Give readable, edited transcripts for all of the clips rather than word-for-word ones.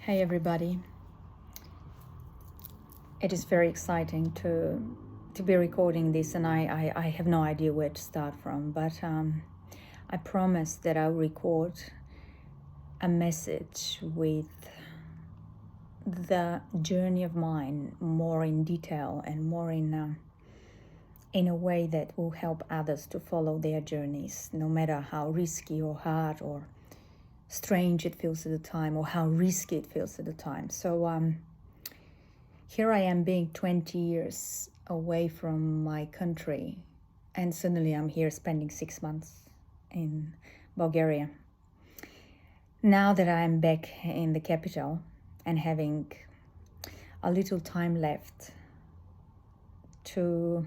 Hey everybody. It is very exciting to be recording this, and I have no idea where to start from, but I promise that I'll record a message with the journey of mine more in detail and more in a way that will help others to follow their journeys, no matter how risky or hard or strange it feels at the time, or how risky it feels at the time. So here I am, being 20 years away from my country, and suddenly I'm here spending 6 months in Bulgaria. Now that I'm back in the capital and having a little time left to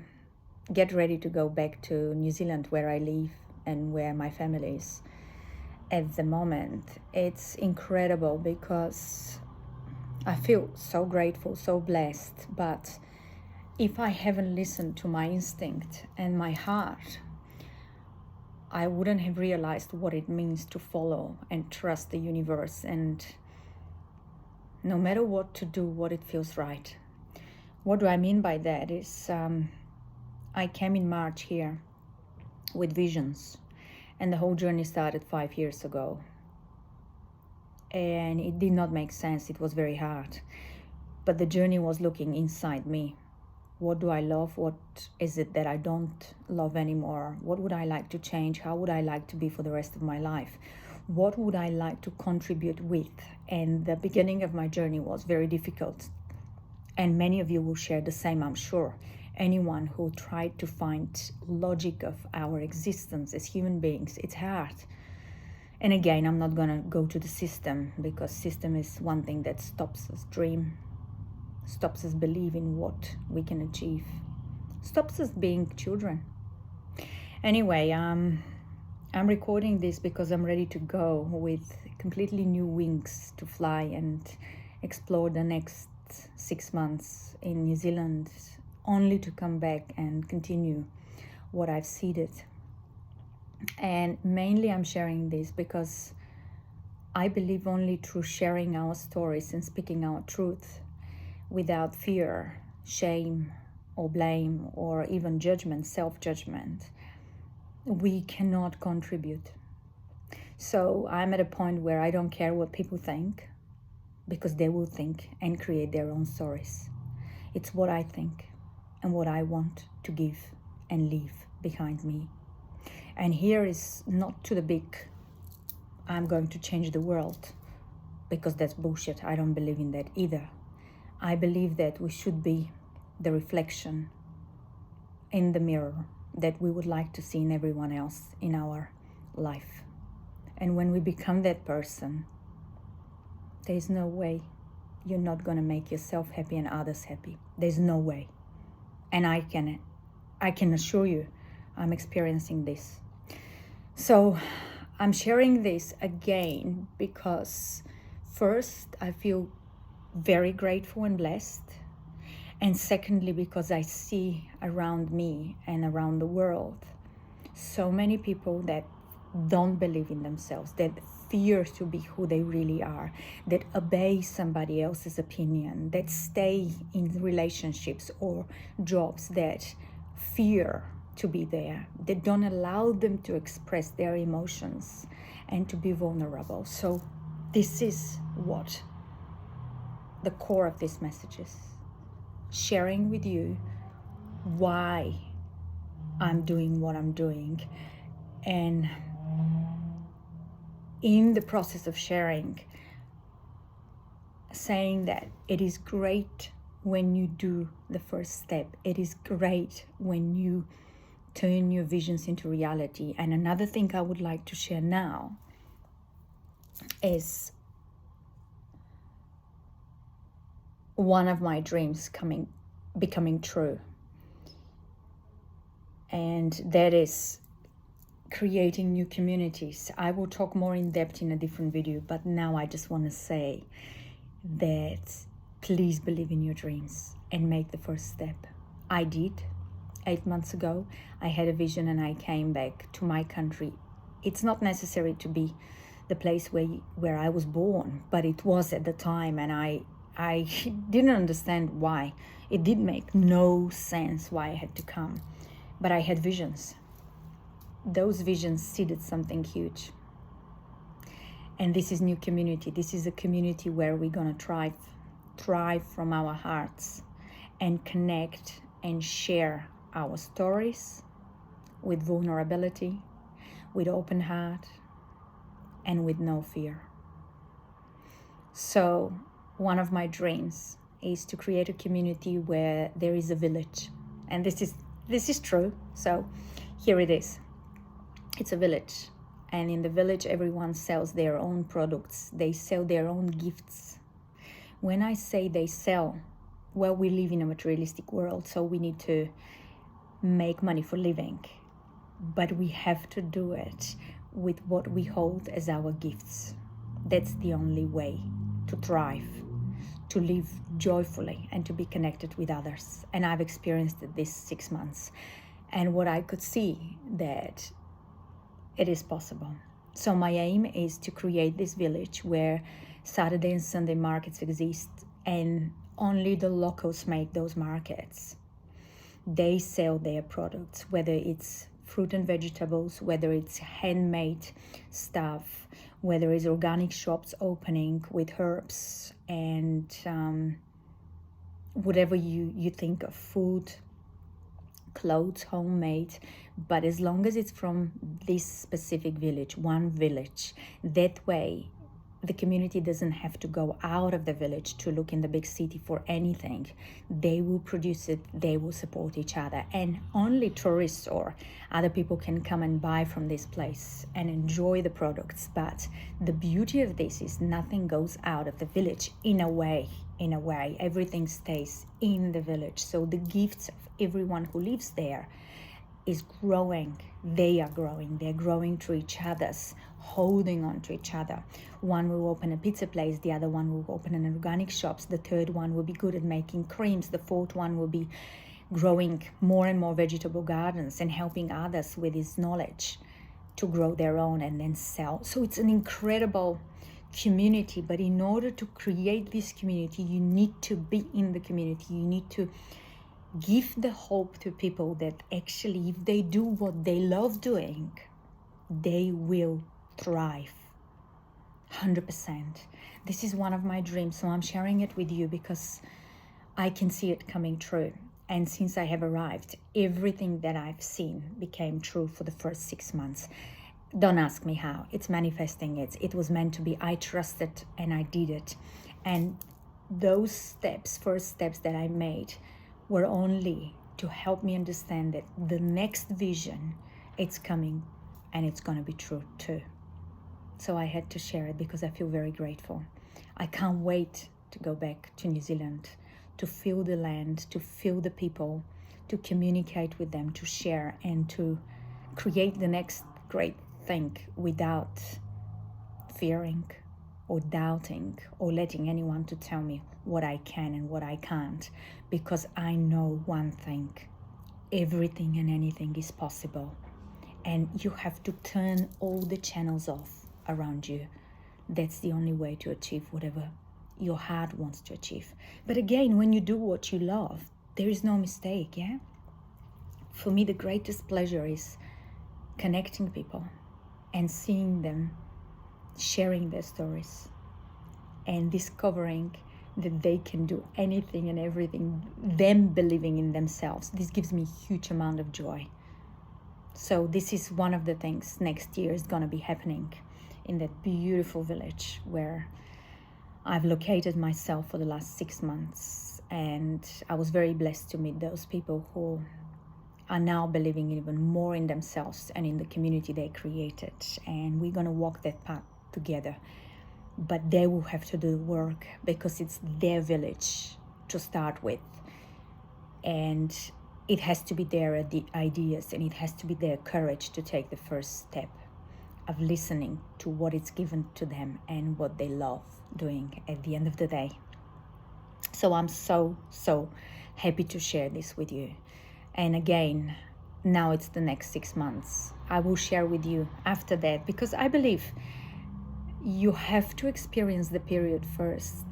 get ready to go back to New Zealand, where I live and where my family is at the moment, it's incredible because I feel so grateful, so blessed. But if I haven't listened to my instinct and my heart, I wouldn't have realized what it means to follow and trust the universe, and no matter what to do, what it feels right. What do I mean by that is I came in March here with visions, and the whole journey started 5 years ago. And it did not make sense. It was very hard. But the journey was looking inside me. What do I love? What is it that I don't love anymore? What would I like to change? How would I like to be for the rest of my life? What would I like to contribute with? And the beginning of my journey was very difficult. And many of you will share the same, I'm sure. Anyone who tried to find logic of our existence as human beings, it's hard. And again, I'm not gonna go to the system, because system is one thing that stops us dream, stops us believe in what we can achieve, stops us being children. Anyway, I'm recording this because I'm ready to go with completely new wings to fly and explore the next 6 months in New Zealand, only to come back and continue what I've seeded. And mainly I'm sharing this because I believe only through sharing our stories and speaking our truth without fear, shame, or blame, or even judgment, self-judgment, we cannot contribute. So I'm at a point where I don't care what people think, because they will think and create their own stories. It's what I think and what I want to give and leave behind me. And here is not to the big, I'm going to change the world, because that's bullshit. I don't believe in that either. I believe that we should be the reflection in the mirror that we would like to see in everyone else in our life. And when we become that person, there's no way you're not going to make yourself happy and others happy. There's no way. And I can assure you, I'm experiencing this. So I'm sharing this again because first, I feel very grateful and blessed. And secondly, because I see around me and around the world so many people that don't believe in themselves, that fear to be who they really are, that obey somebody else's opinion, that stay in relationships or jobs that fear to be there, that don't allow them to express their emotions and to be vulnerable. So this is what the core of this message is. Sharing with you why I'm doing what I'm doing, and in the process of sharing, saying that it is great when you do the first step. It is great when you turn your visions into reality. And another thing I would like to share now is one of my dreams becoming true. And that is creating new communities. I will talk more in depth in a different video, but now I just want to say that please believe in your dreams and make the first step. I did. 8 months ago, I had a vision and I came back to my country. It's not necessary to be the place where I was born, but it was at the time, and I didn't understand why. It did make no sense why I had to come, but I had visions. Those visions seeded something huge. And this is new community. This is a community where we're gonna thrive from our hearts and connect and share our stories with vulnerability, with open heart, and with no fear. So one of my dreams is to create a community where there is a village. And this is true. So here it is. It's a village. And in the village, everyone sells their own products. They sell their own gifts. When I say they sell, well, we live in a materialistic world, so we need to make money for living. But we have to do it with what we hold as our gifts. That's the only way to thrive, to live joyfully, and to be connected with others. And I've experienced it this 6 months. And what I could see that it is possible. So my aim is to create this village where Saturday and Sunday markets exist, and only the locals make those markets. They sell their products, whether it's fruit and vegetables, whether it's handmade stuff, whether it's organic shops opening with herbs and whatever you think of, food, clothes, homemade. But as long as it's from this specific village, one village, that way the community doesn't have to go out of the village to look in the big city for anything. They will produce it, they will support each other, and only tourists or other people can come and buy from this place and enjoy the products. But the beauty of this is nothing goes out of the village. In a way, everything stays in the village. So the gifts of everyone who lives there is growing. They are growing. They're growing through each other's, holding on to each other. One will open a pizza place, the other one will open an organic shops, the third one will be good at making creams, the fourth one will be growing more and more vegetable gardens and helping others with his knowledge to grow their own and then sell. So it's an incredible community. But in order to create this community, you need to be in the community. You need to give the hope to people that actually if they do what they love doing, they will thrive 100%. This is one of my dreams, so I'm sharing it with you because I can see it coming true. And since I have arrived, everything that I've seen became true for the first 6 months. Don't ask me how. It's manifesting. It was meant to be. I trusted and I did it. And those steps, first steps that I made, were only to help me understand that the next vision, it's coming and it's going to be true too. So I had to share it because I feel very grateful. I can't wait to go back to New Zealand, to feel the land, to feel the people, to communicate with them, to share and to create the next great thing without fearing or doubting or letting anyone to tell me what I can and what I can't, because I know one thing: everything and anything is possible, and you have to turn all the channels off around you. That's the only way to achieve whatever your heart wants to achieve. But again, when you do what you love, there is no mistake. For me, the greatest pleasure is connecting people and seeing them sharing their stories and discovering that they can do anything and everything, them believing in themselves. This gives me a huge amount of joy. So this is one of the things next year is going to be happening in that beautiful village where I've located myself for the last 6 months. And I was very blessed to meet those people who are now believing even more in themselves and in the community they created. And we're going to walk that path together. But they will have to do the work because it's their village to start with. And it has to be their ideas, and it has to be their courage to take the first step of listening to what is given to them and what they love doing at the end of the day. So I'm so happy to share this with you. And again, now it's the next 6 months. I will share with you after that, because I believe you have to experience the period first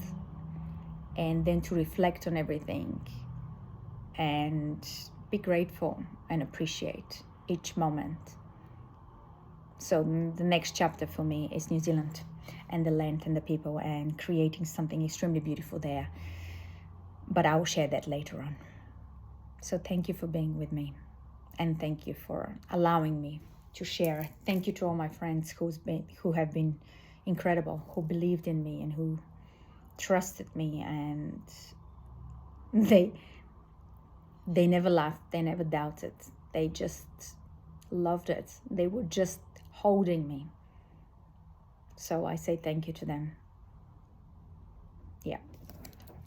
and then to reflect on everything and be grateful and appreciate each moment. So the next chapter for me is New Zealand and the land and the people and creating something extremely beautiful there. But I will share that later on. So thank you for being with me, and thank you for allowing me to share. Thank you to all my friends who have been incredible, who believed in me and who trusted me, and they never laughed, they never doubted, they just loved it. They were just holding me. So I say thank you to them. Yeah.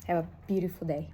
Have a beautiful day.